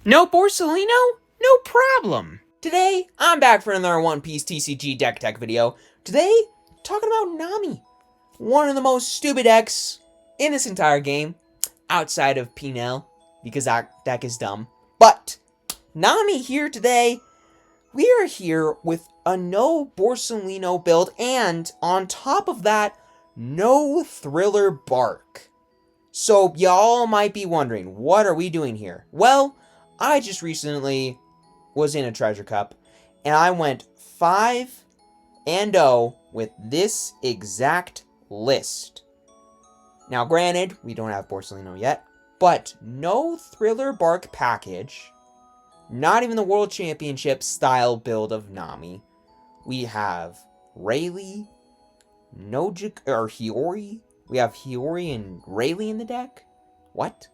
No Borsalino? No problem. Today, I'm back for another One Piece TCG Decktech video. Today, talking about Nami. One of the most stupid decks in this entire game, outside of PEnel, because that deck is dumb. But, Nami here today, we are here with a no Borsalino build, and on top of that, no Thriller Bark. So, y'all might be wondering, what are we doing here? Well, I just recently was in a treasure cup, and I went 5-0 with this exact list. Now, granted, we don't have Borsalino yet, but no Thriller Bark package, not even the World Championship style build of Nami. We have Rayleigh, Hiyori. We have Hiyori and Rayleigh in the deck. What?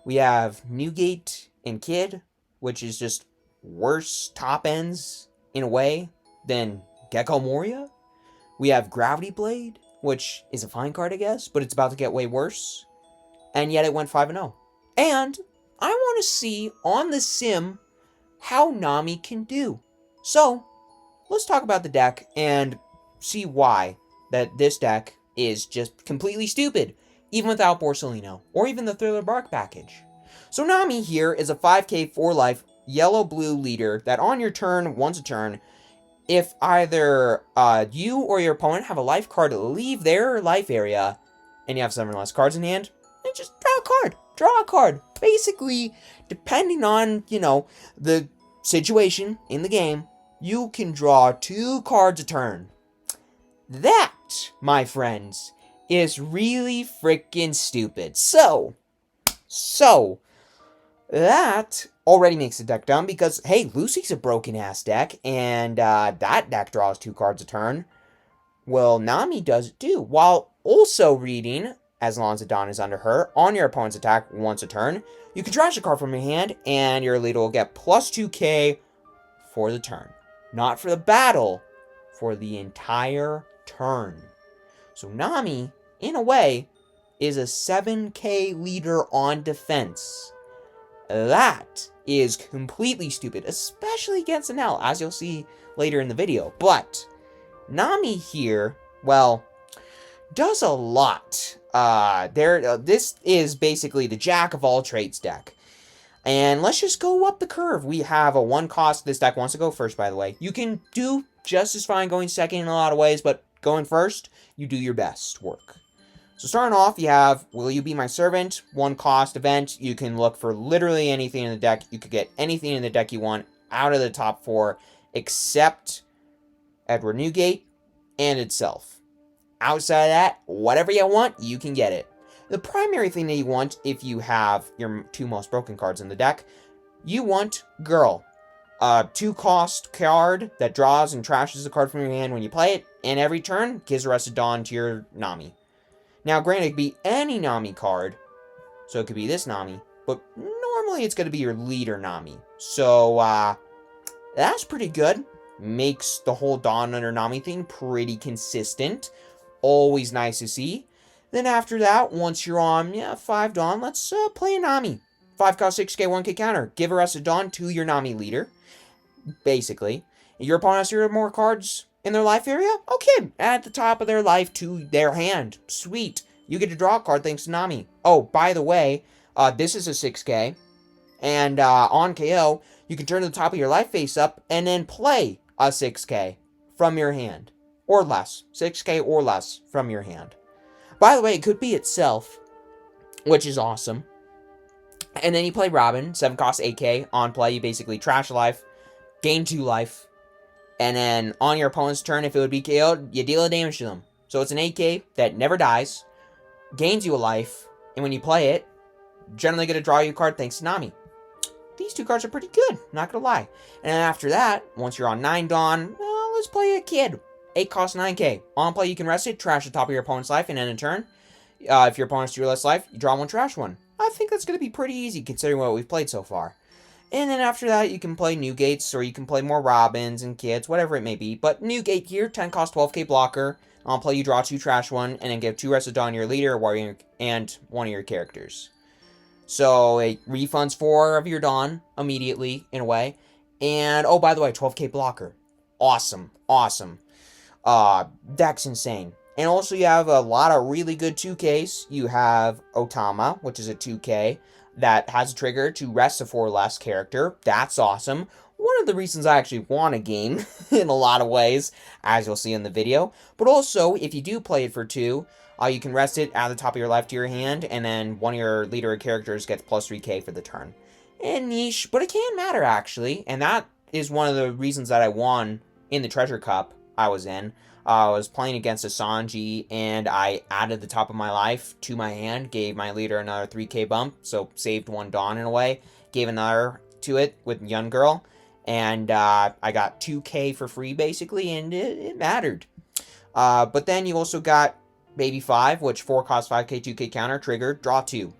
We have Newgate and Kid, which is just worse top ends, in a way, than Gecko Moria. We have Gravity Blade, which is a fine card, I guess, but it's about to get way worse. And yet it went 5-0. And I want to see on the sim how Nami can do. So, let's talk about the deck and see why that this deck is just completely stupid, even without Borsalino, or even the Thriller Bark package. So Nami here is a 5k 4-life yellow-blue leader that on your turn, once a turn, if either you or your opponent have a life card leave their life area, and you have 7 or less cards in hand, then just draw a card. Draw a card. Basically, depending on, the situation in the game, you can draw 2 cards a turn. That, my friends, is really freaking stupid. So, that already makes the deck dumb because, hey, Lucy's a broken-ass deck, and that deck draws 2 cards a turn. Well, Nami does it too, while also reading, as long as the Dawn is under her, on your opponent's attack once a turn, you can trash a card from your hand, and your leader will get plus 2k for the turn. Not for the battle, for the entire turn. So Nami, in a way, is a 7k leader on defense. That is completely stupid, especially against PEnel, as you'll see later in the video. But Nami here, well, does a lot. This is basically the jack of all trades deck. And let's just go up the curve. We have a 1 cost. This deck wants to go first, by the way. You can do just as fine going second in a lot of ways, but going first, you do your best work. So starting off, you have Will You Be My Servant, 1 cost event. You can look for literally anything in the deck. You could get anything in the deck you want out of the top 4, except Edward Newgate and itself. Outside of that, whatever you want, you can get it. The primary thing that you want, if you have your 2 most broken cards in the deck, you want Girl. A 2 cost card that draws and trashes a card from your hand when you play it, and every turn gives Arrested Dawn to your Nami. Now, granted, it could be any Nami card, so it could be this Nami, but normally it's going to be your leader Nami. So, that's pretty good. Makes the whole Dawn under Nami thing pretty consistent. Always nice to see. Then after that, once you're on 5 Dawn, let's play a Nami. 5 cost 6k 1k counter. Give Arrested Dawn to your Nami leader. Basically. Your opponent has 0 more cards in their life area? Okay, at the top of their life to their hand. Sweet. You get to draw a card thanks to Nami. Oh, by the way, this is a 6k. And on KO, you can turn the top of your life face up and then play a 6k from your hand. Or less. 6k or less from your hand. By the way, it could be itself, which is awesome. And then you play Robin, 7 cost 8k. On play, you basically trash a life, gain 2 life. And then on your opponent's turn, if it would be KO'd, you deal a damage to them. So it's an 8k that never dies, gains you a life, and when you play it, generally going to draw you a card thanks to Nami. These 2 cards are pretty good, not going to lie. And then after that, once you're on 9 Dawn, well, let's play a Kid. 8 cost 9k. On play, you can rest it, trash the top of your opponent's life, and end a turn. If your opponent's 2 or less life, you draw 1, trash 1. I think that's going to be pretty easy considering what we've played so far. And then after that, you can play Newgates, or you can play more Robins and Kids, whatever it may be. But Newgate here, 10 cost 12k blocker. On play, you draw 2, trash 1, and then give 2 Arrested Dawn to your leader and one of your characters. So it refunds 4 of your Dawn immediately, in a way. And, oh, by the way, 12k blocker. Awesome. Awesome. Deck's insane. And also you have a lot of really good 2Ks. You have Otama, which is a 2K that has a trigger to rest a 4 less character. That's awesome. One of the reasons I actually want a game in a lot of ways, as you'll see in the video. But also, if you do play it for 2, you can rest it at the top of your life to your hand, and then one of your leader characters gets plus 3k for the turn. And niche, but it can matter, actually. And that is one of the reasons that I won in the Treasure Cup I was in. I was playing against a Sanji, and I added the top of my life to my hand, gave my leader another 3k bump, so saved 1 Dawn in a way, gave another to it with Young Girl, and I got 2k for free, basically, and it mattered. But then you also got Baby 5, which 4 cost 5k, 2k counter, trigger, draw 2.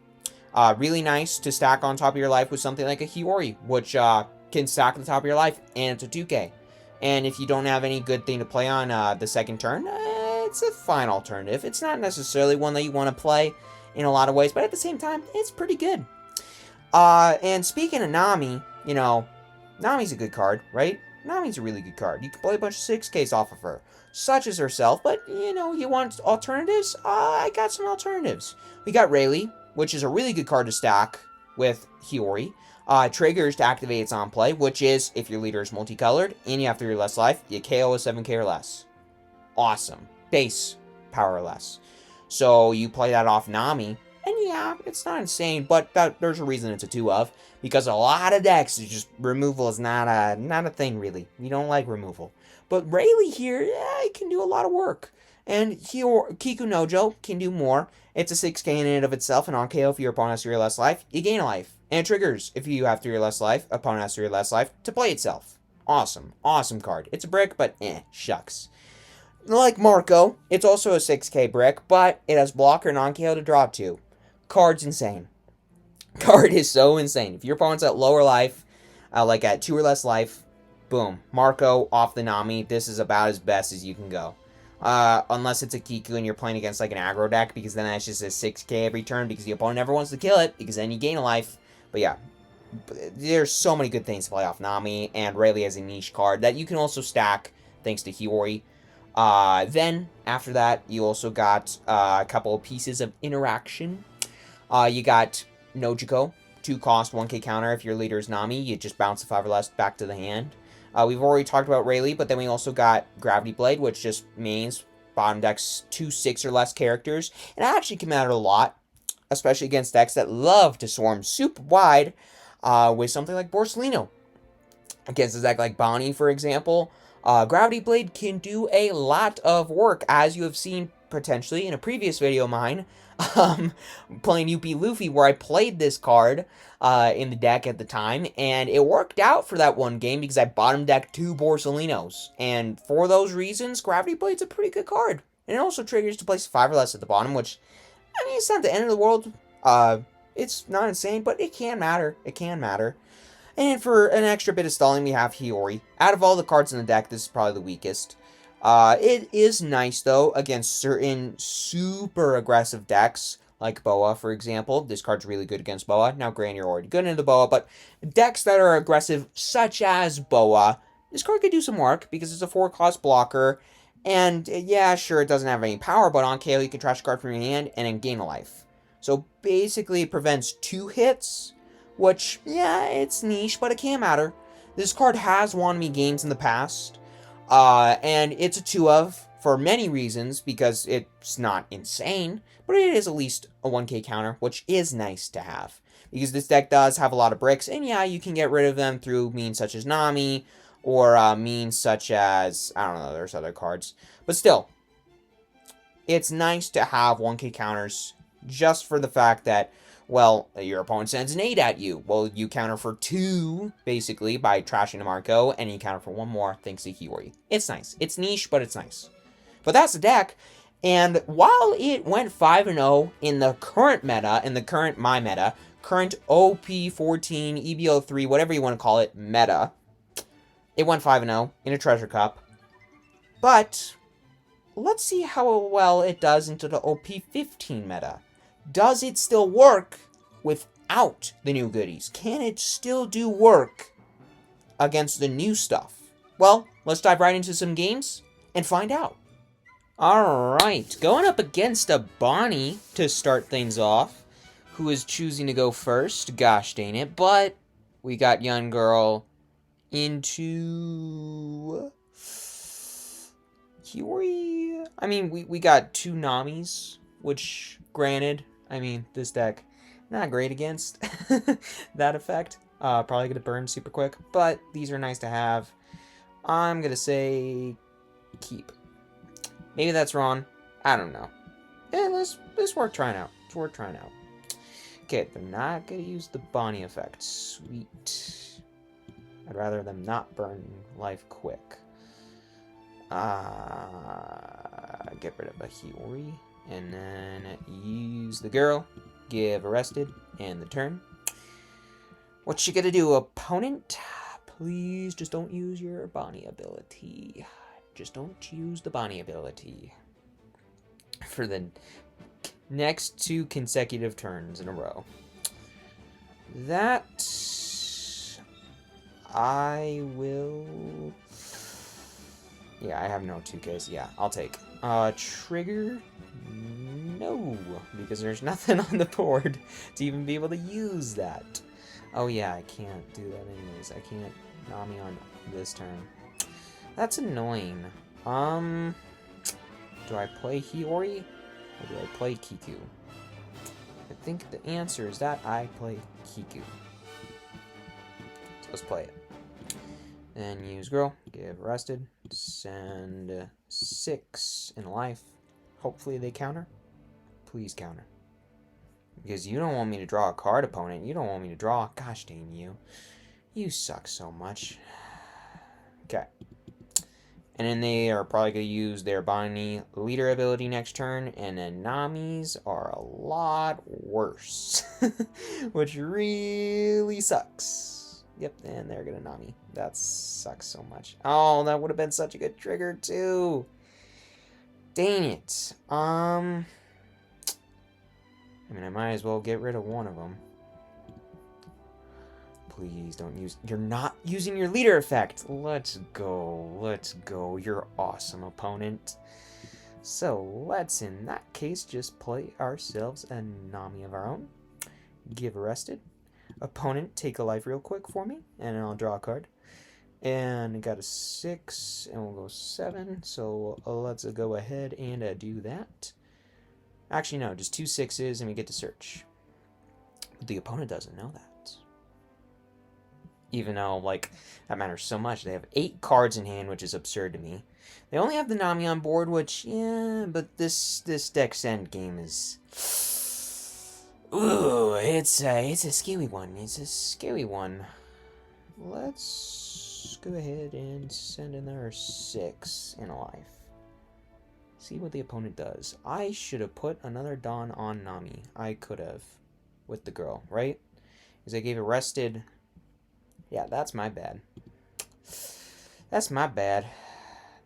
Really nice to stack on top of your life with something like a Hiyori, which can stack on the top of your life, and it's a 2k. And if you don't have any good thing to play on the second turn, it's a fine alternative. It's not necessarily one that you want to play in a lot of ways, but at the same time, it's pretty good. And speaking of Nami, you know, Nami's a good card, right? Nami's a really good card. You can play a bunch of 6Ks off of her, such as herself, but, you know, you want alternatives? I got some alternatives. We got Rayleigh, which is a really good card to stack with Hiyori. Triggers to activate its on play, which is, if your leader is multicolored, and you have 3 or less life, you KO with 7k or less. Awesome. Base power or less. So you play that off Nami, and yeah, it's not insane, but there's a reason it's a 2 of, because a lot of decks, it's just, removal is not a thing, really. You don't like removal. But Rayleigh here, yeah, it can do a lot of work. And Kiku Nojo can do more. It's a 6k in and of itself, and on KO if your opponent has 3 or less life, you gain a life. And it triggers if you have 3 or less life, opponent has 3 or less life, to play itself. Awesome. Awesome card. It's a brick, but shucks. Like Marco, it's also a 6k brick, but it has blocker and on-KO to draw 2. Card's insane. Card is so insane. If your opponent's at lower life, like at 2 or less life, boom. Marco off the Nami. This is about as best as you can go. Unless it's a Kiku and you're playing against like an aggro deck, because then that's just a 6k every turn, because the opponent never wants to kill it, because then you gain a life. But yeah, there's so many good things to play off Nami, and Rayleigh has a niche card that you can also stack thanks to Hiyori. Then, after that, you also got a couple of pieces of interaction. You got Nojiko, 2 cost, 1k counter. If your leader is Nami, you just bounce the 5 or less back to the hand. We've already talked about Rayleigh, but then we also got Gravity Blade, which just means bottom decks 2 6 or less characters. And that actually can matter a lot, especially against decks that love to swarm super wide with something like Borsalino. Against a deck like Bonney, for example, Gravity Blade can do a lot of work, as you have seen potentially in a previous video of mine, playing UP Luffy, where I played this card in the deck at the time, and it worked out for that one game because I bottom decked 2 Borsalinos, and for those reasons, Gravity Blade's a pretty good card. And it also triggers to place 5 or less at the bottom, which, I mean, it's not the end of the world. It's not insane, but it can matter. It can matter. And for an extra bit of stalling, we have Hiyori. Out of all the cards in the deck, this is probably the weakest. It is nice, though, against certain super aggressive decks, like Boa, for example. This card's really good against Boa. Now, granted, you're already good into the Boa, but decks that are aggressive, such as Boa, this card could do some work, because it's a 4-cost blocker. And, yeah, sure, it doesn't have any power, but on KO, you can trash a card from your hand and then gain a life. So, basically, it prevents 2 hits, which, yeah, it's niche, but it can matter. This card has won me games in the past, and it's a 2 of, for many reasons, because it's not insane, but it is at least a 1k counter, which is nice to have. Because this deck does have a lot of bricks, and yeah, you can get rid of them through means such as Nami, or means such as, I don't know, there's other cards. But still, it's nice to have 1k counters, just for the fact that, well, your opponent sends an 8 at you. Well, you counter for 2, basically, by trashing a Marco, and you counter for 1 more thanks to Hiyori. It's nice. It's niche, but it's nice. But that's the deck, and while it went 5-0 in the current meta, my meta, current OP14, EBO3, whatever you want to call it, meta, it went 5-0 in a Treasure Cup. But let's see how well it does into the OP15 meta. Does it still work with out the new goodies? Can it still do work against the new stuff? Well, let's dive right into some games and find out. Alright, going up against a Bonney to start things off, who is choosing to go first. Gosh dang it, but we got young girl into Kiwi. I mean, we got 2 Namis, which, granted, I mean, this deck, not great against that effect. Probably gonna burn super quick, but these are nice to have. I'm gonna say keep. Maybe that's wrong. I don't know. Yeah, it's worth trying out. It's worth trying out. Okay, they're not gonna use the Bonney effect. Sweet. I'd rather them not burn life quick. Get rid of a Hiyori. And then use the girl. Give arrested. And the turn. What you gonna do, opponent? Please just don't use your Bonney ability. Just don't use the Bonney ability. For the next 2 consecutive turns in a row. That I will... Yeah, I have no 2Ks. Yeah, I'll take. Trigger? No, because there's nothing on the board to even be able to use that. Oh yeah, I can't do that anyways. I can't Nami on this turn. That's annoying. Do I play Hiyori? Or do I play Kiku? I think the answer is that I play Kiku. So let's play it. Then use girl, give arrested, send 6 in life. Hopefully they counter. Please counter. Because you don't want me to draw a card, opponent. You don't want me to draw. Gosh dang you. You suck so much. Okay. And then they are probably going to use their Bonney leader ability next turn. And then Nami's are a lot worse. Which really sucks. Yep, and they're going to Nami. That sucks so much. Oh, that would have been such a good trigger too. Dang it. I mean, I might as well get rid of one of them. Please don't use... You're not using your leader effect. Let's go. Let's go. You're awesome, opponent. So, let's, in that case, just play ourselves a Nami of our own. Give arrested. Opponent, take a life real quick for me, and I'll draw a card. And I got a 6, and we'll go 7. So, let's go ahead and do that. Actually, no, just 2 6s, and we get to search. But the opponent doesn't know that. Even though, like, that matters so much. They have 8 cards in hand, which is absurd to me. They only have the Nami on board, which, yeah, but this deck's end game is... Ooh, it's a scary one. It's a scary one. Let's go ahead and send another 6 in a life. See what the opponent does. I should have put another Dawn on Nami. I could have. With the girl, right? Because I gave arrested... Yeah, that's my bad. That's my bad.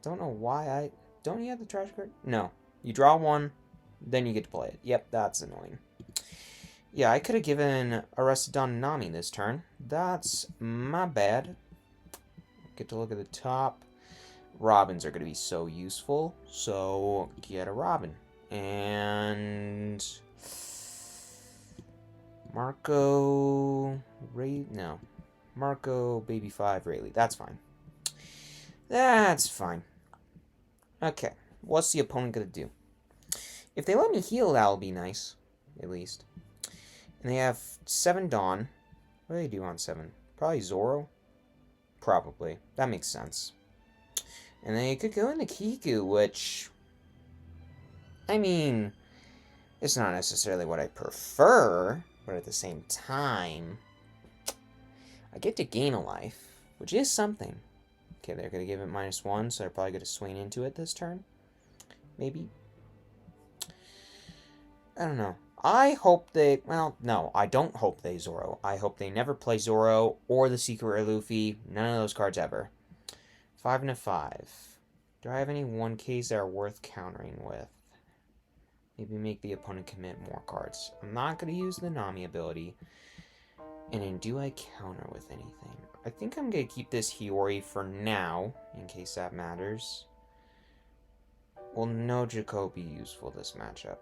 Don't know why I... Don't you have the trash card? No. You draw 1, then you get to play it. Yep, that's annoying. Yeah, I could have given arrested Dawn Nami this turn. That's my bad. Get to look at the top. Robins are going to be so useful. So, get a Robin. And... Marco... No. Marco, Baby 5, Rayleigh. That's fine. That's fine. Okay. What's the opponent going to do? If they let me heal, that'll be nice. At least. And they have 7 Dawn. What do they do on 7? Probably Zoro? Probably. That makes sense. And they could go into Kiku, which... I mean... It's not necessarily what I prefer, but at the same time... I get to gain a life, which is something. Okay, they're going to give it -1, so they're probably going to swing into it this turn. Maybe. I don't know. I hope they... Well, no, I don't hope they Zoro. I hope they never play Zoro or the Secret Rare Luffy. None of those cards ever. 5 and a 5. Do I have any 1Ks that are worth countering with? Maybe make the opponent commit more cards. I'm not going to use the Nami ability. And then do I counter with anything? I think I'm going to keep this Hiyori for now, in case that matters. Will no Jaco be useful this matchup?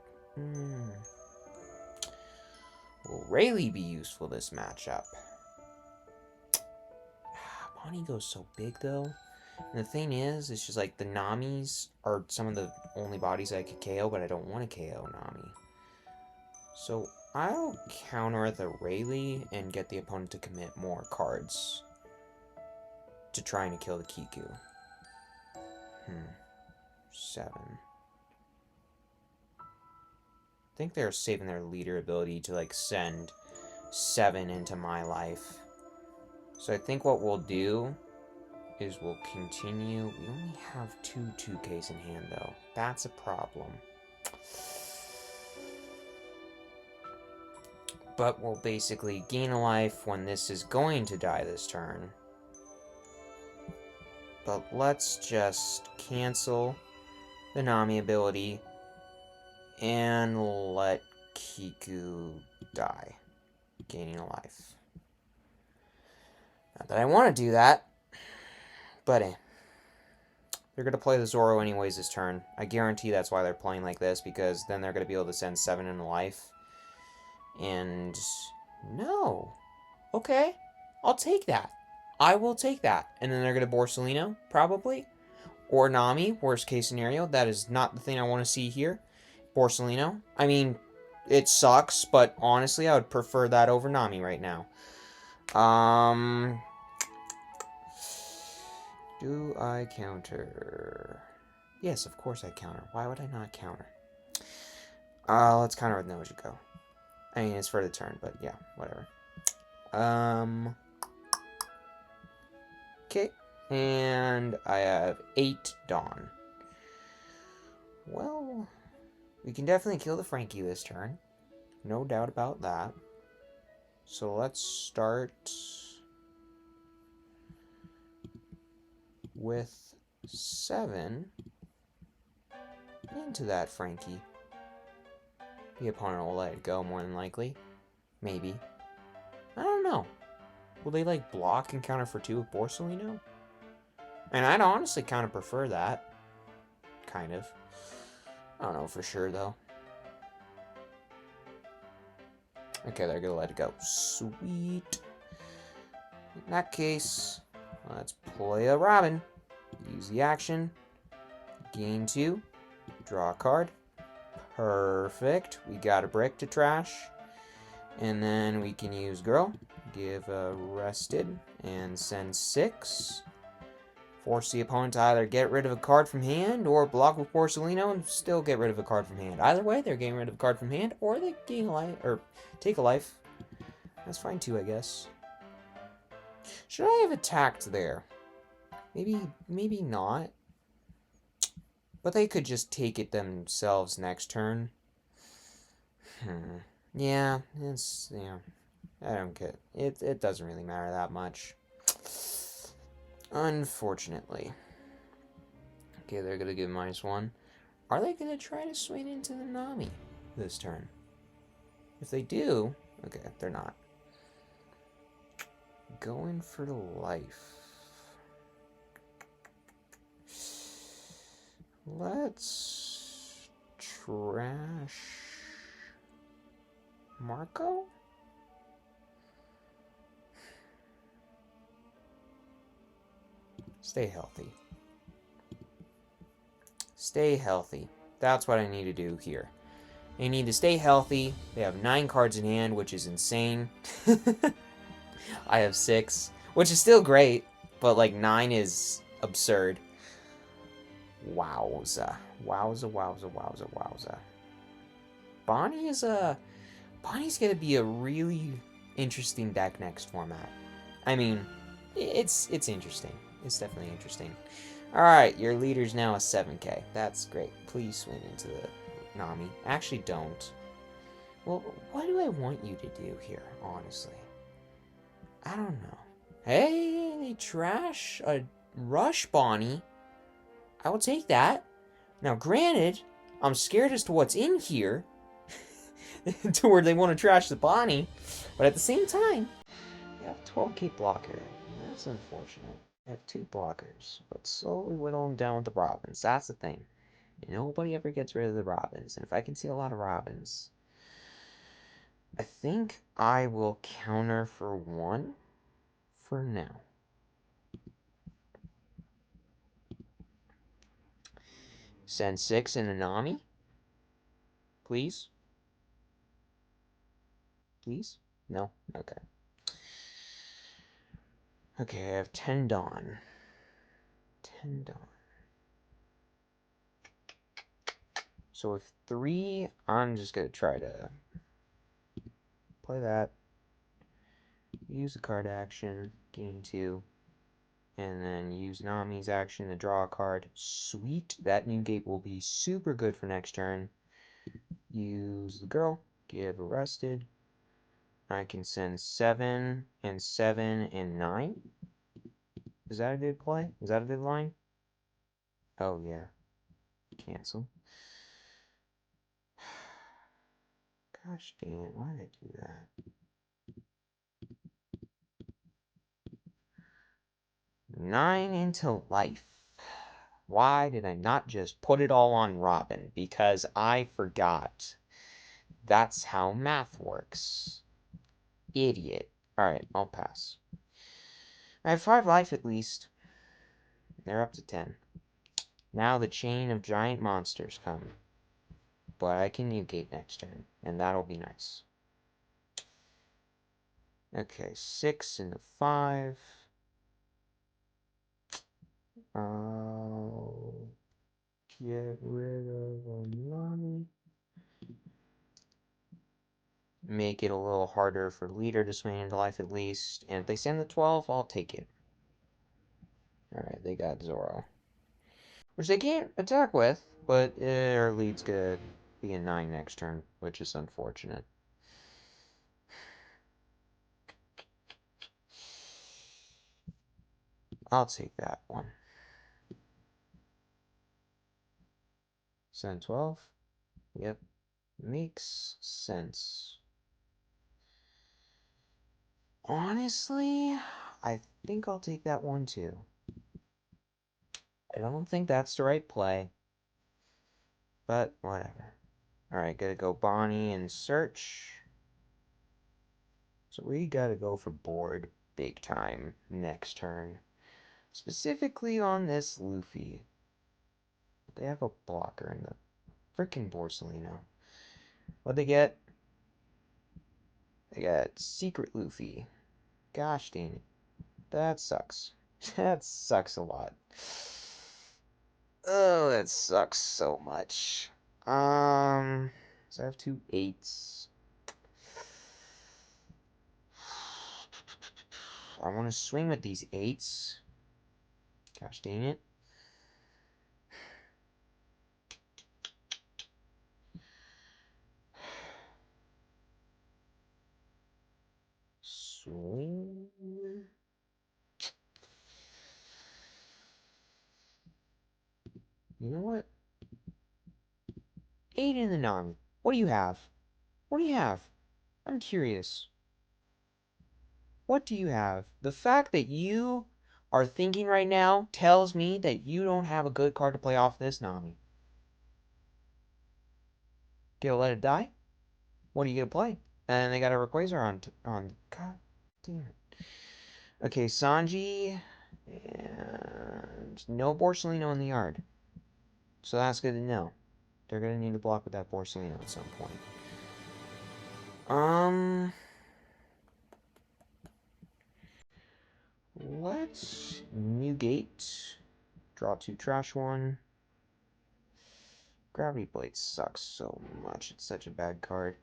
Will Rayleigh be useful this matchup? Bonney goes so big, though. And the thing is, it's just like the Namis are some of the only bodies I could KO, but I don't want to KO Nami. So I'll counter the Rayleigh and get the opponent to commit more cards to trying to kill the Kiku. 7. I think they're saving their leader ability to, like, send 7 into my life. So I think what we'll do is we'll continue. We only have 2 2Ks in hand, though. That's a problem. But we'll basically gain a life when this is going to die this turn. But let's just cancel the Nami ability and let Kiku die, gaining a life. Not that I want to do that, but they're going to play the Zoro anyways this turn. I guarantee that's why they're playing like this, because then they're going to be able to send 7 into life. And no. Okay, I'll take that. I will take that. And then they're going to Borsalino, probably. Or Nami, worst case scenario. That is not the thing I want to see here. Borsalino. I mean, it sucks, but honestly, I would prefer that over Nami right now. Do I counter? Yes, of course I counter. Why would I not counter? Let's counter with Nojiko. I mean, it's for the turn, but yeah, whatever. Okay, and I have 8 Dawn. Well, we can definitely kill the Frankie this turn. No doubt about that. So let's start with 7 into that Frankie. The opponent will let it go, more than likely. Maybe. I don't know. Will they, like, block and counter for 2 with Borsalino? And I'd honestly kind of prefer that. Kind of. I don't know for sure, though. Okay, they're gonna let it go. Sweet. In that case, let's play a Robin. Use the action. Gain 2. Draw a card. Perfect. We got a brick to trash. And then we can use Girl. Give a Rested. And send 6. Force the opponent to either get rid of a card from hand or block with Borsalino and still get rid of a card from hand. Either way, they're getting rid of a card from hand or they gain a life or take a life. That's fine too, I guess. Should I have attacked there? Maybe not. But they could just take it themselves next turn. Yeah, I don't get it. It doesn't really matter that much. Unfortunately. Okay, they're going to give -1. Are they going to try to swing into the Nami this turn? If they do... Okay, they're not. Going for the life. Let's trash Marco? Stay healthy. Stay healthy. That's what I need to do here. They need to stay healthy. They have 9 cards in hand, which is insane. I have 6, which is still great, but like 9 is absurd. Wowza. Wowza, wowza, wowza, wowza. Bonney's gonna be a really interesting deck next format. I mean, it's interesting. It's definitely interesting. Alright, your leader's now a 7k. That's great. Please swing into the Nami. Actually, don't. Well, what do I want you to do here, honestly? I don't know. Hey, they trash a Rush Bonney. I will take that. Now, granted, I'm scared as to what's in here. To where they want to trash the Bonney. But at the same time, 12k blocker. That's unfortunate. I have 2 blockers, but slowly whittling down with the Robins. That's the thing. Nobody ever gets rid of the Robins, and if I can see a lot of Robins, I think I will counter for 1 for now. Send 6 in a Nami. Please? Please? No? Okay. Okay, I have 10 Dawn. 10 Dawn. So with 3, I'm just going to try to play that. Use the card action, gain 2. And then use Nami's action to draw a card. Sweet. That new gate will be super good for next turn. Use the girl. Get arrested. I can send 7 and 7 and 9. Is that a good play? Is that a good line? Oh, yeah. Cancel. Gosh dang it. Why did I do that? 9 into life. Why did I not just put it all on Robin? Because I forgot. That's how math works. Idiot. Alright, I'll pass. I have 5 life at least. They're up to 10. Now the chain of giant monsters come. But I can negate next turn, and that'll be nice. Okay, 6 and a 5. I'll get rid of a Nami. Make it a little harder for leader to swing into life at least. And if they send the 12, I'll take it. Alright, they got Zoro. Which they can't attack with, but their lead's gonna be a 9 next turn, which is unfortunate. I'll take that one. Send 12? Yep. Makes sense. Honestly, I think I'll take that one too. I don't think that's the right play. But whatever. Alright, gotta go Bonney and search. So we gotta go for board big time next turn. Specifically on this Luffy. They have a blocker in the freaking Borsalino. What'd they get? They got Secret Luffy. Gosh dang it. That sucks. That sucks a lot. Oh, that sucks so much. So I have 2 8s. I want to swing with these 8s. Gosh dang it. Swing. You know what? 8 in the Nami. What do you have? What do you have? I'm curious. What do you have? The fact that you are thinking right now tells me that you don't have a good card to play off this Nami. Gonna let it die? What are you gonna play? And they got a Rayquaza on. God damn it. Okay, Sanji. And no Borsalino in the yard. So that's good to know. They're gonna need to block with that Borsalino at some point. Let's new gate. Draw 2 trash 1. Gravity Blade sucks so much. It's such a bad card.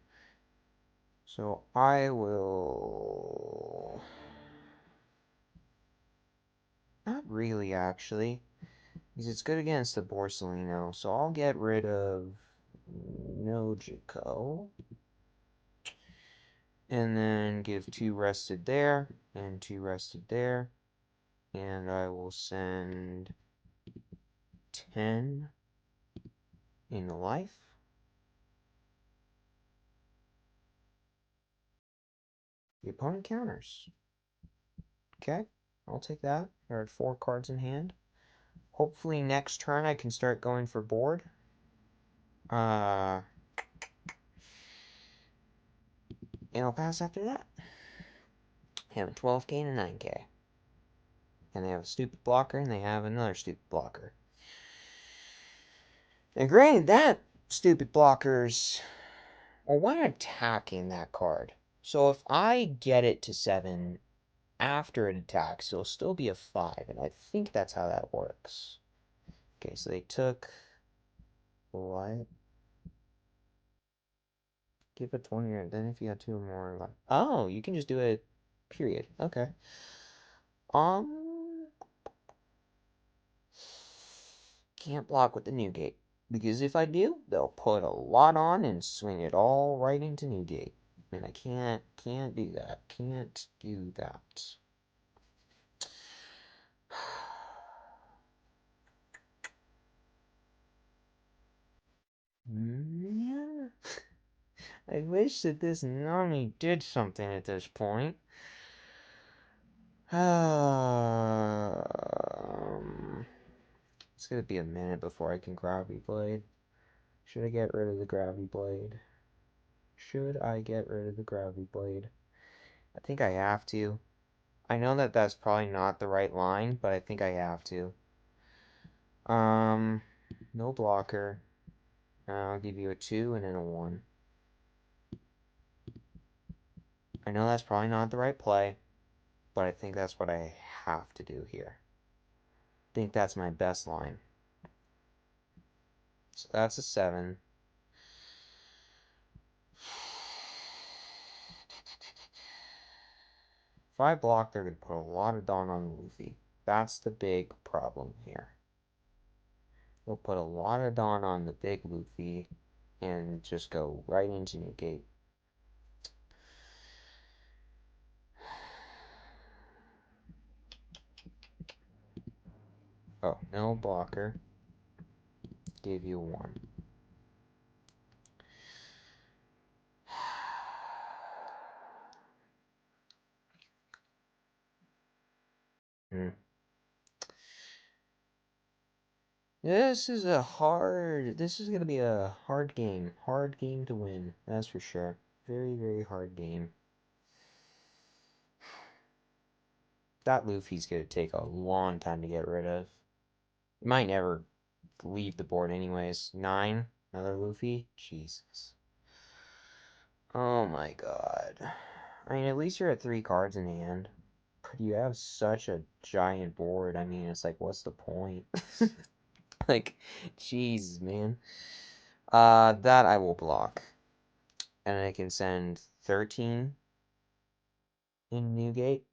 So I will... Not really, actually. Because it's good against the Borsalino. So I'll get rid of Nojiko. And then give 2 rested there. And 2 rested there. And I will send 10 in life. The opponent counters. Okay, I'll take that. There are 4 cards in hand. Hopefully next turn I can start going for board. And I'll pass after that. They have a 12k and a 9k. And they have a stupid blocker, and they have another stupid blocker. And granted, that stupid blocker's... Well, why attacking that card? So if I get it to 7 after it attacks, it'll still be a 5, and I think that's how that works. Okay, so they took... What? Give a 20, then if you got 2 or more... Like, oh, you can just do it, period. Okay. Can't block with the Newgate. Because if I do, they'll put a lot on and swing it all right into Newgate. And I can't do that. Can't do that. Yeah. I wish that this Nami did something at this point. It's gonna be a minute before I can Gravity Blade. Should I get rid of the Gravity Blade? Should I get rid of the Gravity Blade? I think I have to. I know that that's probably not the right line, but I think I have to. No blocker. I'll give you a 2 and then a 1. I know that's probably not the right play, but I think that's what I have to do here. I think that's my best line. So that's a 7. If I block, they're going to put a lot of Dawn on Luffy. That's the big problem here. They'll put a lot of Dawn on the big Luffy and just go right into Negate. Oh, no blocker. Gave you a 1. This is going to be a hard game. Hard game to win, that's for sure. Very, very hard game. That Luffy's going to take a long time to get rid of. He might never leave the board anyways. 9, another Luffy? Jesus. Oh my god. I mean, at least you're at 3 cards in hand. But you have such a giant board, I mean, it's like, what's the point? Like, jeez, man. That I will block. And I can send 13 in Newgate.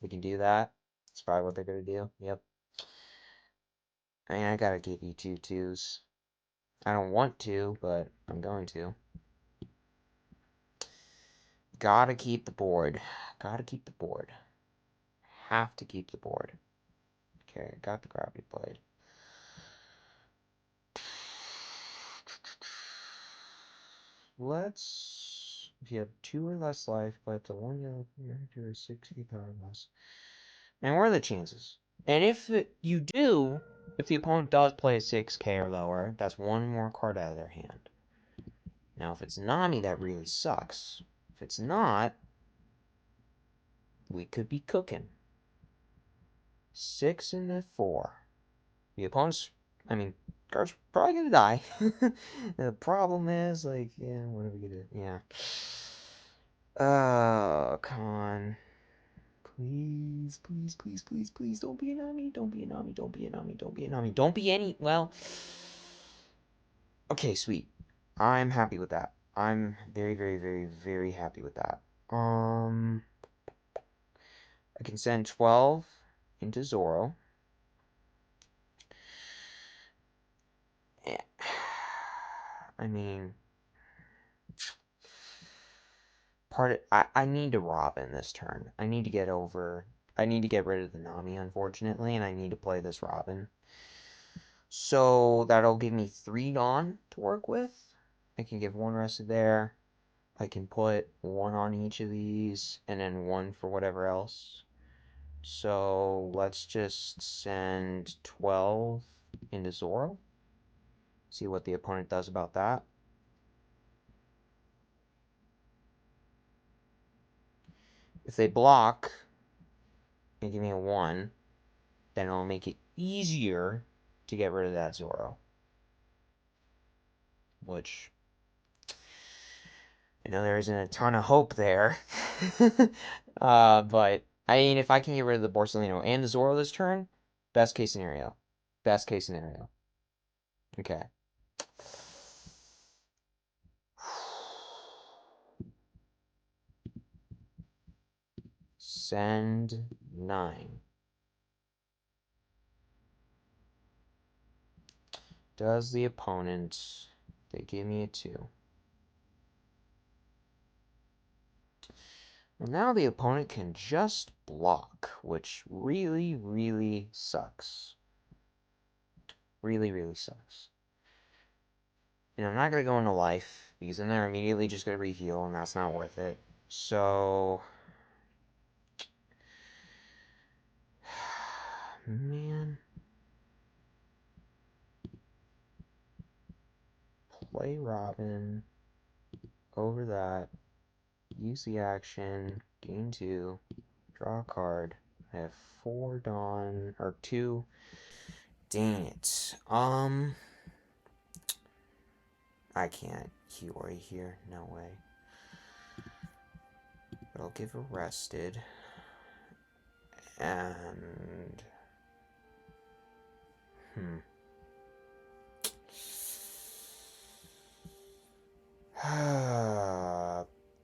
We can do that. That's probably what they're gonna do. Yep. I mean, I gotta give you 2 twos. I don't want to, but I'm going to. Gotta keep the board. Gotta keep the board. Have to keep the board. Okay, got the Gravity Blade. Let's... If you have 2 or less life, but the 1 yellow character is 60 power less. And what are the chances? And if you do, if the opponent does play a 6k or lower, that's 1 more card out of their hand. Now, if it's Nami, that really sucks. If it's not, we could be cooking. 6 and a 4. The opponent's, I mean, card's probably gonna die. The problem is, like, yeah, what are we gonna, yeah. Oh, come on. Please, please, please, please, please, don't be a Nami, don't be a Nami, don't be a Nami, don't be a Nami, don't be any, well, okay, sweet. I'm happy with that. I'm very, very, very, very happy with that. I can send 12 into Zoro. I mean, I need to Robin this turn. I need to get rid of the Nami, unfortunately, and I need to play this Robin. So that'll give me 3 Dawn to work with. I can give 1 rested there. I can put 1 on each of these, and then 1 for whatever else. So let's just send 12 into Zoro. See what the opponent does about that. If they block and give me a 1, then it'll make it easier to get rid of that Zoro. Which, I know there isn't a ton of hope there. But, I mean, if I can get rid of the Borsalino and the Zoro this turn, best case scenario. Best case scenario. Okay. Send 9. Does the opponent... They give me a 2. Well, now the opponent can just block, which really, really sucks. Really, really sucks. And I'm not going to go into life, because then they're immediately just going to reheal, and that's not worth it. So... Man... Play Robin. Over that. Use the action. Gain 2. Draw a card. I have 4 Dawn, or 2. Dang it. I can't Kiwi here. No way. But I'll give Arrested. And...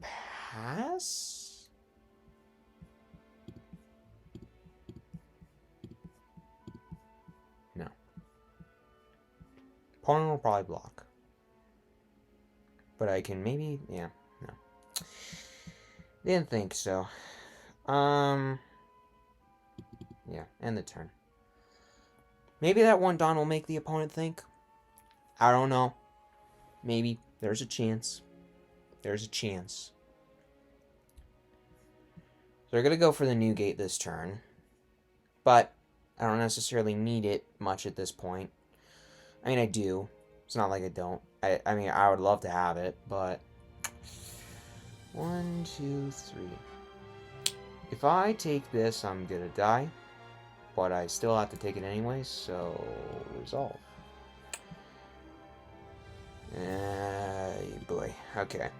Pass? No. Opponent will probably block. But I can maybe... Yeah, no. Didn't think so. Yeah, end the turn. Maybe that one Dawn will make the opponent think. I don't know. Maybe. There's a chance. There's a chance. So they're going to go for the new gate this turn. But I don't necessarily need it much at this point. I mean, I do. It's not like I don't. I mean, I would love to have it, but... 1, 2, 3. If I take this, I'm going to die. But I still have to take it anyway, so... Resolve. Boy. Okay.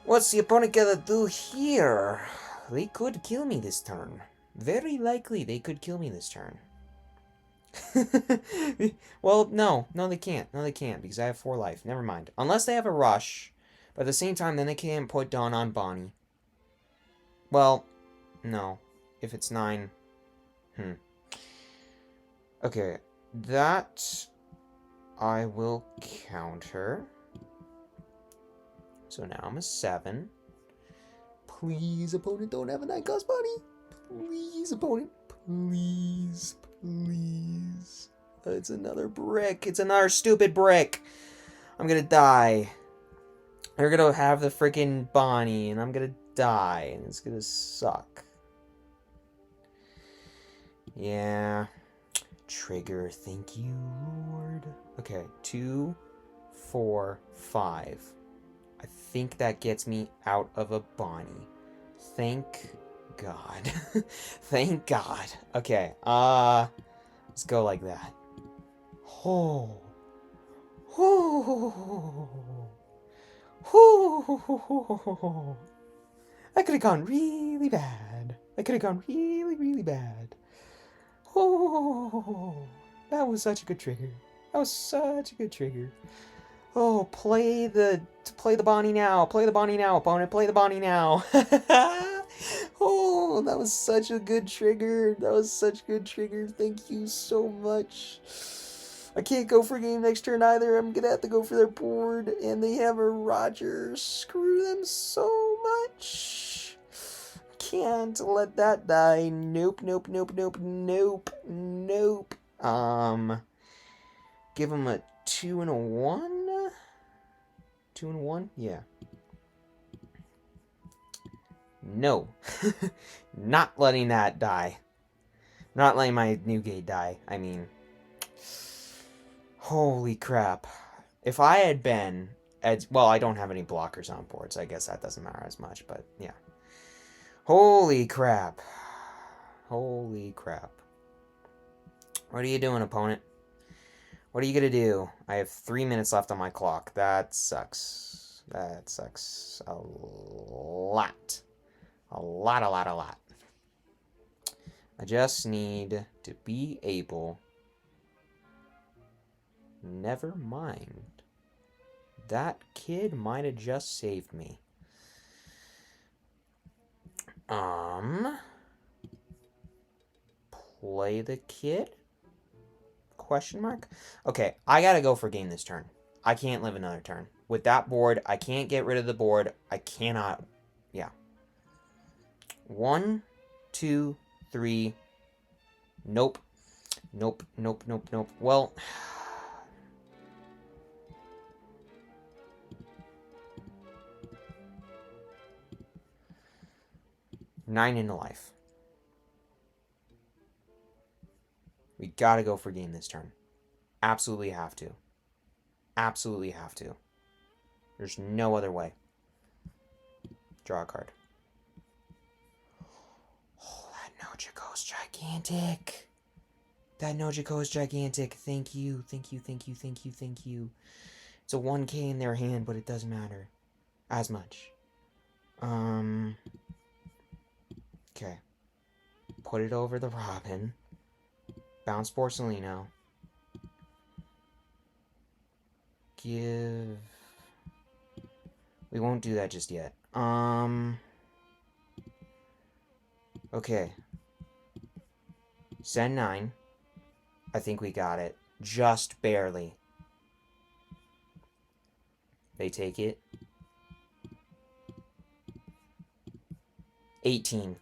What's the opponent gonna do here? They could kill me this turn. Very likely they could kill me this turn. Well, no. No, they can't. No, they can't, because I have 4 life. Never mind. Unless they have a rush. But at the same time, then they can't put Dawn on Bonney. Well, no. If it's 9... Okay. That... I will counter. So now I'm a 7. Please, opponent, don't have a 9-cost Bonney. Please, opponent. Please, please. It's another brick. It's another stupid brick. I'm gonna die. They're gonna have the freaking Bonney, and I'm gonna die, and it's gonna suck. Yeah. Trigger, thank you, Lord. Okay, 2, 4, 5. I think that gets me out of a Bonney. Thank God. Thank God. Okay, let's go like that. Oh. Oh. Oh. That could have gone really bad. That could have gone really, really bad. Oh, that was such a good trigger. That was such a good trigger. Oh, play the Bonney now. Play the Bonney now, opponent. Play the Bonney now. Oh, that was such a good trigger. That was such a good trigger. Thank you so much. I can't go for game next turn either. I'm gonna have to go for their board, and they have a Roger. Screw them so much. Can't let that die. Nope, nope, nope, nope, nope, nope. Give him a 2 and a 1? 2 and 1? Yeah. No. Not letting that die. Not letting my new gate die. I mean, holy crap. If I had been... well, I don't have any blockers on board, so I guess that doesn't matter as much, but yeah. Holy crap. Holy crap. What are you doing, opponent? What are you gonna do? I have 3 minutes left on my clock. That sucks. That sucks a lot. A lot. I just need to be able... Never mind. That kid might have just saved me. Play the kid? Question mark? Okay, I gotta go for game this turn. I can't live another turn. With that board, I can't get rid of the board. I cannot... Yeah. 1, 2, 3. Nope. Nope. Well... 9 into life. We gotta go for game this turn. Absolutely have to. Absolutely have to. There's no other way. Draw a card. Oh, that Nojiko's gigantic. That Nojiko's gigantic. Thank you. It's a 1k in their hand, but it doesn't matter as much. Okay. Put it over the Robin. Bounce Borsalino. Give... We won't do that just yet. Okay. Send 9. I think we got it. Just barely. They take it. 18.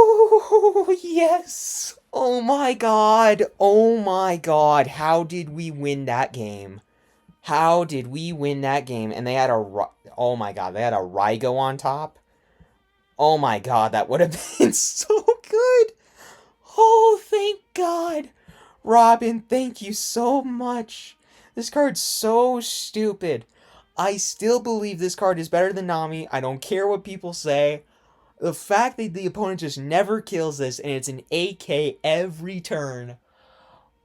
Oh, yes! Oh my god! Oh my god! How did we win that game? How did we win that game? And they had a... Oh my god, they had a Rygo on top. Oh my god, that would have been so good! Oh, thank god! Robin, thank you so much. This card's so stupid. I still believe this card is better than Nami. I don't care what people say. The fact that the opponent just never kills this and it's an AK every turn.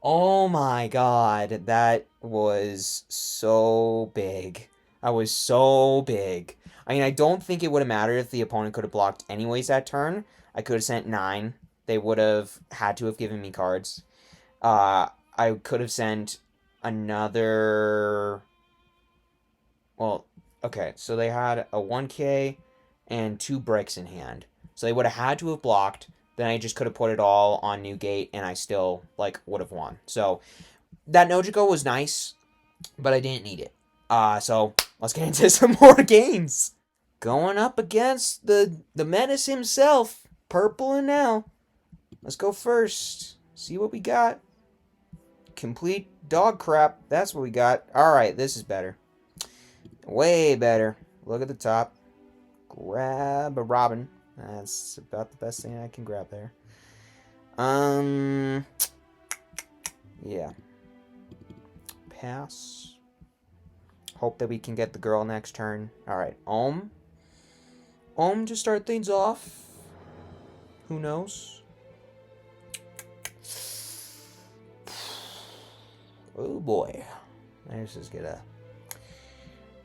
Oh my god, that was so big. That was so big. I mean, I don't think it would have mattered if the opponent could have blocked anyways that turn. I could have sent 9. They would have had to have given me cards. I could have sent another... Well, okay, so they had a 1k and 2 bricks in hand. So they would have had to have blocked. Then I just could have put it all on New Gate, and I still, like, would have won. So that Nojiko was nice, but I didn't need it. So let's get into some more games. Going up against the menace himself, Purple and Nell. Let's go first. See what we got. Complete dog crap. That's what we got. Alright, this is better. Way better. Look at the top. Grab a Robin. That's about the best thing I can grab there. Yeah. Pass. Hope that we can get the girl next turn. Alright, Ohm. Ohm to start things off. Who knows? Oh boy. This is gonna...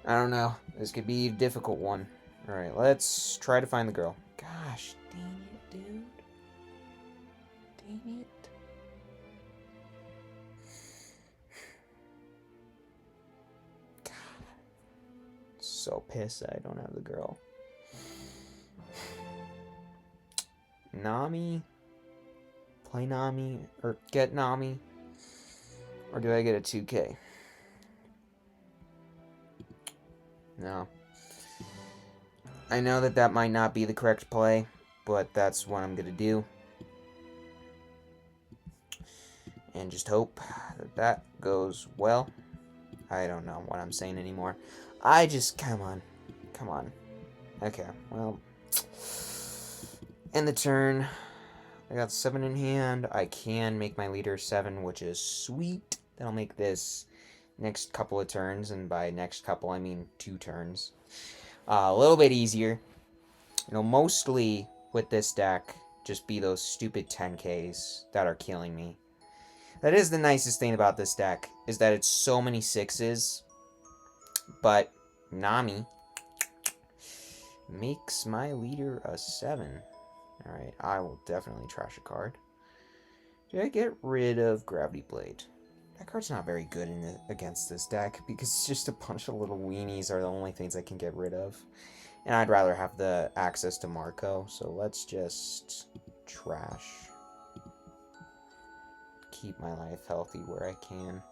I don't know. This could be a difficult one. Alright, let's try to find the girl. Gosh, dang it, dude. Dang it. God. So pissed that I don't have the girl. Nami? Play Nami? Or get Nami? Or do I get a 2k? No. I know that that might not be the correct play, but that's what I'm going to do. And just hope that that goes well. I don't know what I'm saying anymore. Come on. Come on. Okay, well. End the turn. I got 7 in hand. I can make my leader 7, which is sweet. That'll make this next couple of turns, and by next couple, I mean 2 turns. A little bit easier. Mostly with this deck, just be those stupid 10Ks that are killing me. That is the nicest thing about this deck, is that it's so many 6s, but Nami makes my leader a 7. Alright, I will definitely trash a card. Did I get rid of Gravity Blade? That card's not very good against this deck, because it's just a bunch of little weenies are the only things I can get rid of. And I'd rather have the access to Marco, so let's just trash. Keep my life healthy where I can.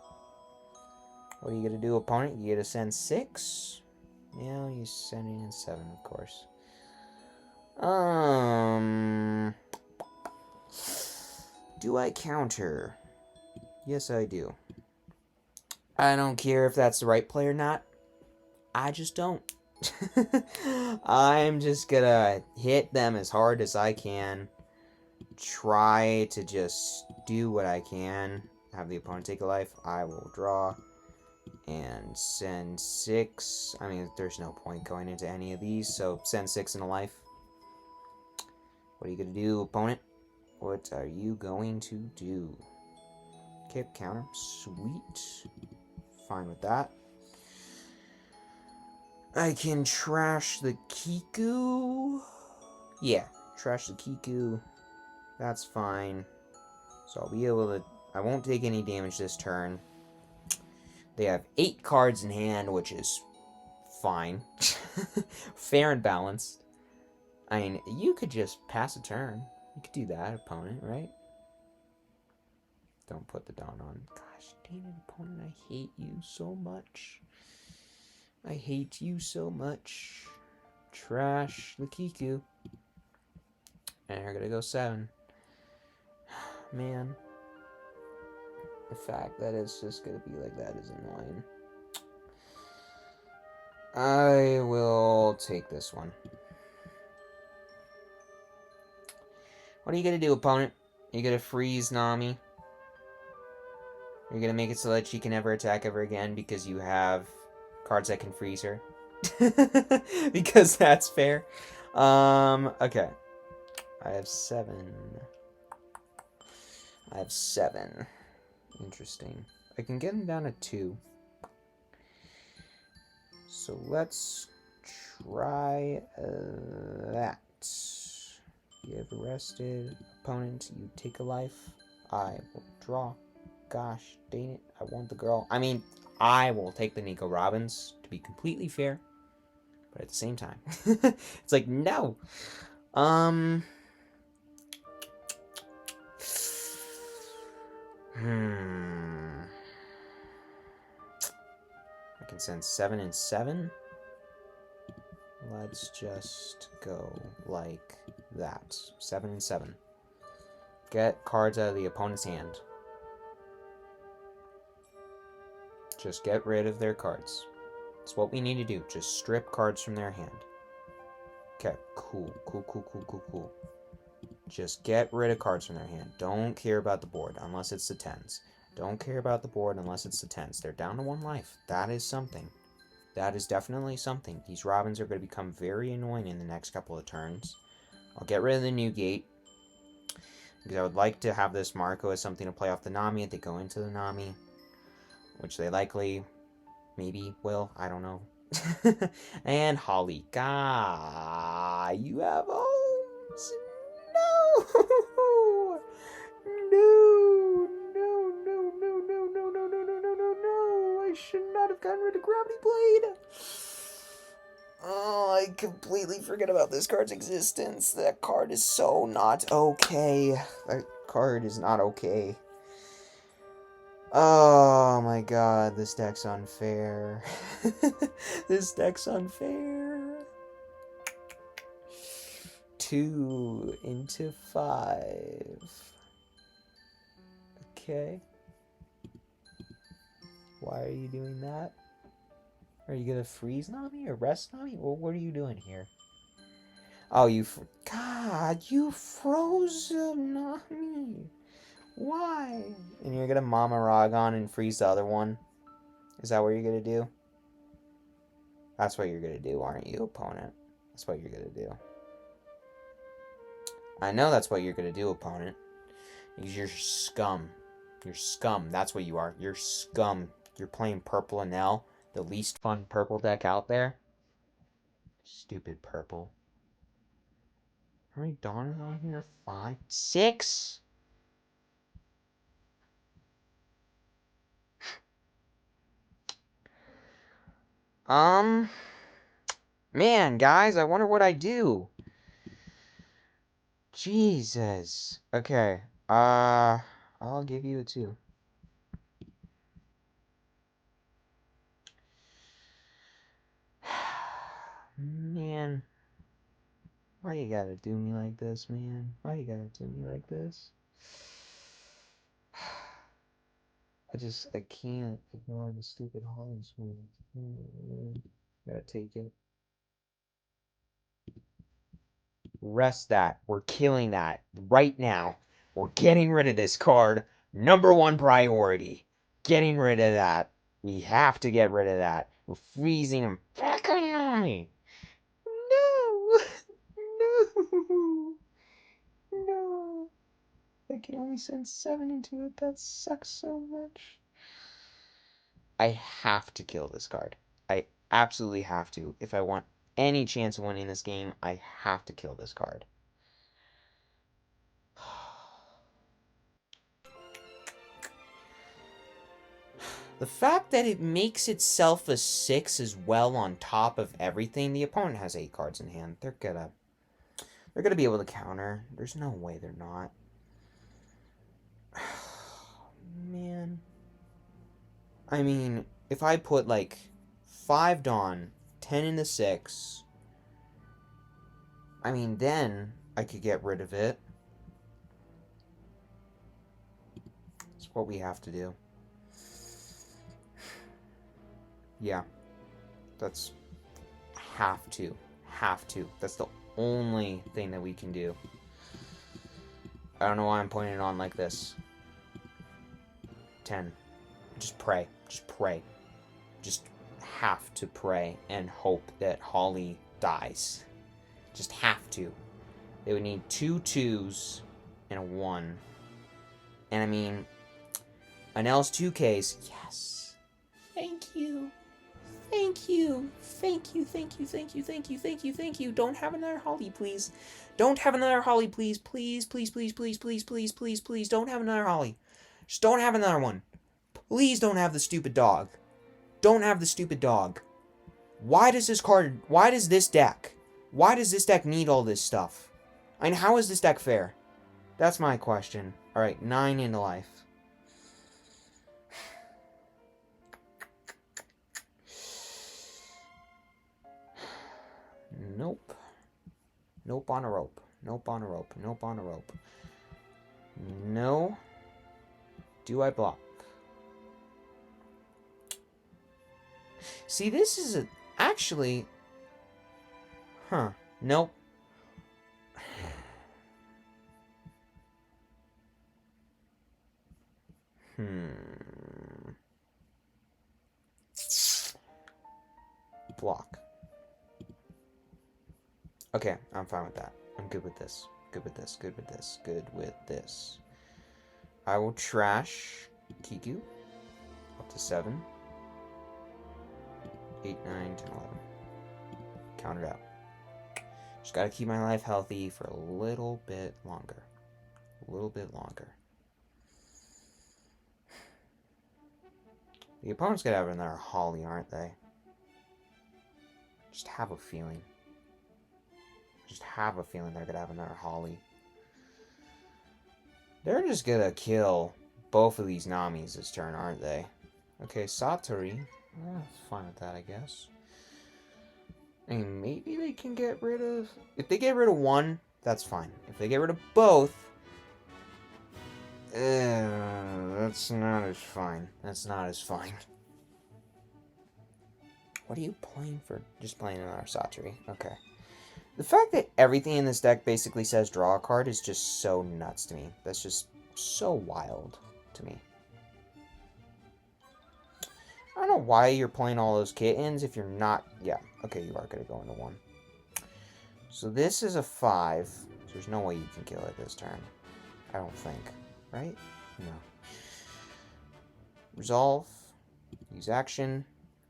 What are you going to do, opponent? You get to send 6? Yeah, you send in 7, of course. Do I counter? Yes, I do. I don't care if that's the right play or not. I just don't. I'm just gonna hit them as hard as I can. Try to just do what I can. Have the opponent take a life. I will draw. And send 6. I mean, there's no point going into any of these, so send 6 and a life. What are you going to do, opponent? What are you going to do? Kick, counter. Sweet. Fine with that. I can trash the Kiku. Yeah, trash the Kiku. That's fine. So I'll be able to... I won't take any damage this turn. They have 8 cards in hand, which is fine. Fair and balanced. I mean, you could just pass a turn. You could do that, opponent, right? Don't put the Dawn on. Gosh, dang it, opponent, I hate you so much. I hate you so much. Trash the Kiku. And you're gonna go 7. Man. The fact that it's just gonna be like that is annoying. I will take this one. What are you gonna do, opponent? Are you gonna freeze Nami? Are you gonna make it so that she can never attack ever again because you have cards that can freeze her? Because that's fair. Okay. I have 7. I have 7. Interesting. I can get him down to 2. So let's try that. You have arrested. Opponent, you take a life. I will draw. Gosh, dang it. I want the girl. I mean, I will take the Nico Robbins, to be completely fair. But at the same time, it's like, no. I can send 7 and 7. Let's just go like that. 7 and 7. Get cards out of the opponent's hand. Just get rid of their cards. That's what we need to do. Just strip cards from their hand. Okay, cool. Cool. Just get rid of cards from their hand. Don't care about the board unless it's the 10s. Don't care about the board unless it's the 10s. They're down to 1 life. That is something. That is definitely something. These Robins are going to become very annoying in the next couple of turns. I'll get rid of the Newgate. Because I would like to have this Marco as something to play off the Nami if they go into the Nami. Which they likely, maybe, will. I don't know. And Holly. God, you have homes. No! No. I should not have gotten rid of Gravity Blade. Oh, I completely forget about this card's existence. That card is so not okay. That card is not okay. Oh my god, this deck's unfair. This deck's unfair. 2 into 5. Okay. Why are you doing that? Are you gonna freeze Nami or rest Nami? Well, what are you doing here? Oh, God, you froze Nami. Why? And you're gonna Mama Ragon and freeze the other one? Is that what you're gonna do? That's what you're gonna do, aren't you, opponent? That's what you're gonna do. I know that's what you're gonna do, opponent. Because you're scum. You're scum. That's what you are. You're scum. You're playing purple PEnel, the least fun purple deck out there. Stupid purple. How many Dawners on here? 5? 6? Man, guys, I wonder what I do. Jesus. Okay. I'll give you a 2. Man. Why you gotta do me like this, man? Why you gotta do me like this? I can't ignore the stupid Holland Smooth. Gotta take it. Rest that. We're killing that right now. We're getting rid of this card. Number 1 priority. Getting rid of that. We have to get rid of that. We're freezing him back on me. No. No. No. I can only send 7 into it. That sucks so much. I have to kill this card. I absolutely have to. If I want any chance of winning this game, I have to kill this card. The fact that it makes itself a 6 as well on top of everything, the opponent has 8 cards in hand. They're gonna be able to counter. There's no way they're not. Man. I mean, if I put like 5 Dawn, 10 in the 6, I mean, then I could get rid of it. That's what we have to do. Yeah. That's have to. Have to. That's the only thing that we can do. I don't know why I'm pointing it on like this. 10. Just pray. Just pray. Just have to pray and hope that Holly dies. Just have to. They would need 2 2s and a 1. And I mean, PEnel's 2Ks. Yes. Thank you. Thank you. Thank you. Thank you. Thank you. Thank you. Thank you. Thank you. Don't have another Holly, please. Don't have another Holly, please. Please, please, please, please, please, please, please, please. Don't have another Holly. Just don't have another one. Please don't have the stupid dog. Don't have the stupid dog. Why does this deck need all this stuff? And how is this deck fair? That's my question. Alright, 9 into life. Nope. Nope on a rope. Nope on a rope. Nope on a rope. No. Do I block? See, this is actually... Huh. Nope. Block. Okay, I'm fine with that. I'm good with this. Good with this. Good with this. Good with this. I will trash Kiku up to 7. 8, 9, 10, 11. Count it out. Just gotta keep my life healthy for a little bit longer. A little bit longer. The opponent's gonna have another Holly, aren't they? Just have a feeling. Just have a feeling they're gonna have another Holly. They're just gonna kill both of these Namis this turn, aren't they? Okay, Satori. Fine with that, I guess. I mean, maybe they can get rid of... If they get rid of one, that's fine. If they get rid of both... that's not as fine. That's not as fine. What are you playing for? Just playing another Saturi. Okay. The fact that everything in this deck basically says draw a card is just so nuts to me. That's just so wild to me. I don't know why you're playing all those kittens if you're not... Yeah, okay, you are going to go into 1. So this is a 5. So there's no way you can kill it this turn. I don't think. Right? No. Resolve. Use action.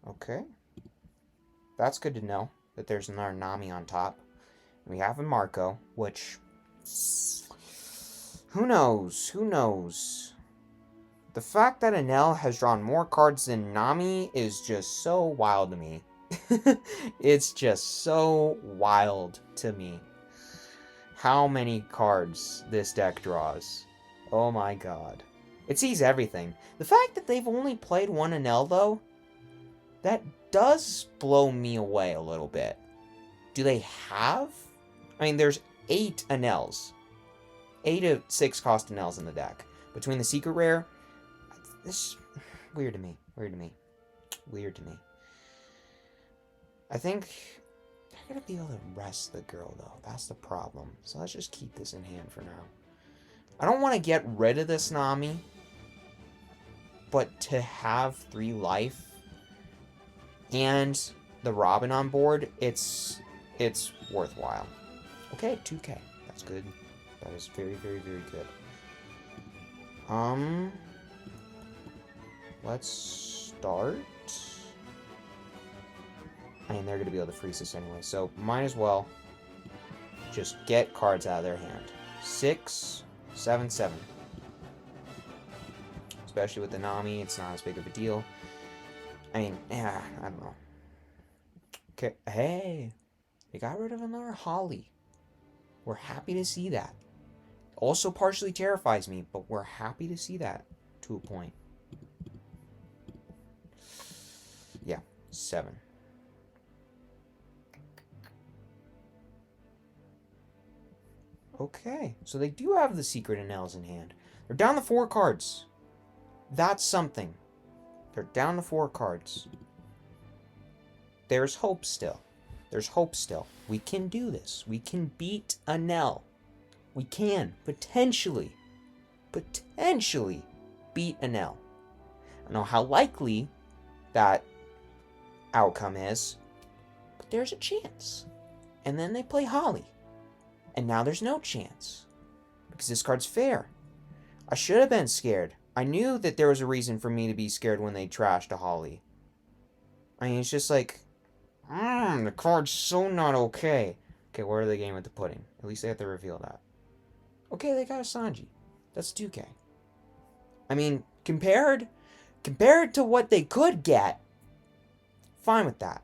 Okay. That's good to know that there's another Nami on top. And we have a Marco, which... Who knows? Who knows? The fact that PEnel has drawn more cards than Nami is just so wild to me. It's just so wild to me. How many cards this deck draws. Oh my god. It sees everything. The fact that they've only played one PEnel, though, that does blow me away a little bit. Do they have? I mean, there's 8 PEnels. 8 of 6 cost PEnels in the deck. Between the secret rare... This weird to me. Weird to me. Weird to me. I think I gotta be able to rest the girl, though. That's the problem. So let's just keep this in hand for now. I don't want to get rid of this Nami, but to have 3 life and the Robin on board, it's worthwhile. Okay, 2K. That's good. That is very, very, very good. Let's start. I mean, they're going to be able to freeze this anyway, so might as well just get cards out of their hand. 6, 7, 7. Especially with the Nami, it's not as big of a deal. I mean, yeah, I don't know. Okay, hey, they got rid of another Holly. We're happy to see that. Also partially terrifies me, but we're happy to see that to a point. Yeah, 7. Okay, so they do have the secret PEnels in hand. They're down to 4 cards. That's something. They're down to 4 cards. There's hope still. There's hope still. We can do this. We can beat PEnel. We can, potentially beat PEnel. I don't know how likely that outcome is, but there's a chance. And then they play Holly. And now there's no chance. Because this card's fair. I should have been scared. I knew that there was a reason for me to be scared when they trashed a Holly. I mean, it's just like, the card's so not okay. Okay, what are they getting with the pudding? At least they have to reveal that. Okay, they got a Sanji. That's 2K. I mean, compared to what they could get, fine with that.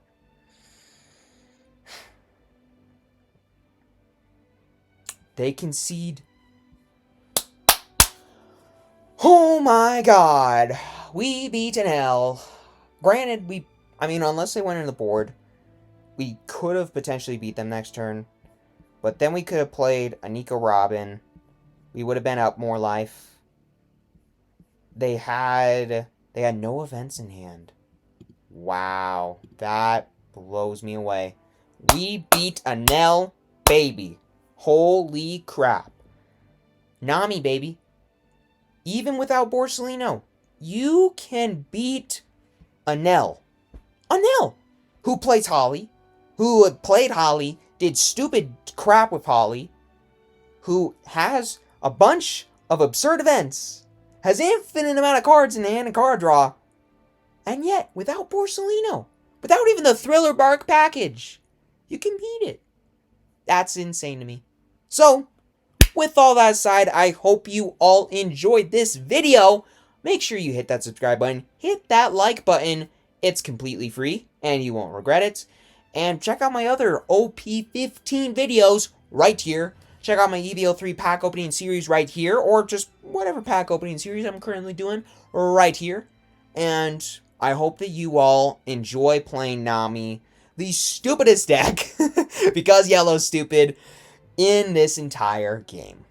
They concede. Oh my god. We beat PEnel. Granted, I mean, unless they went in the board, we could have potentially beat them next turn. But then we could have played a Nico Robin. We would have been up more life. They had no events in hand. Wow. That blows me away. We beat PEnel, baby. Holy crap. Nami, baby. Even without Borsalino, you can beat PEnel. PEnel, who plays Holly, who played Holly, did stupid crap with Holly, who has a bunch of absurd events, has infinite amount of cards in the hand and card draw, and yet, without Borsalino, without even the Thriller Bark package, you can beat it. That's insane to me. So, with all that aside, I hope you all enjoyed this video. Make sure you hit that subscribe button, hit that like button. It's completely free, and you won't regret it. And check out my other OP15 videos right here. Check out my EVO3 pack opening series right here, or just whatever pack opening series I'm currently doing right here. And I hope that you all enjoy playing Nami, the stupidest deck, because yellow's stupid, in this entire game.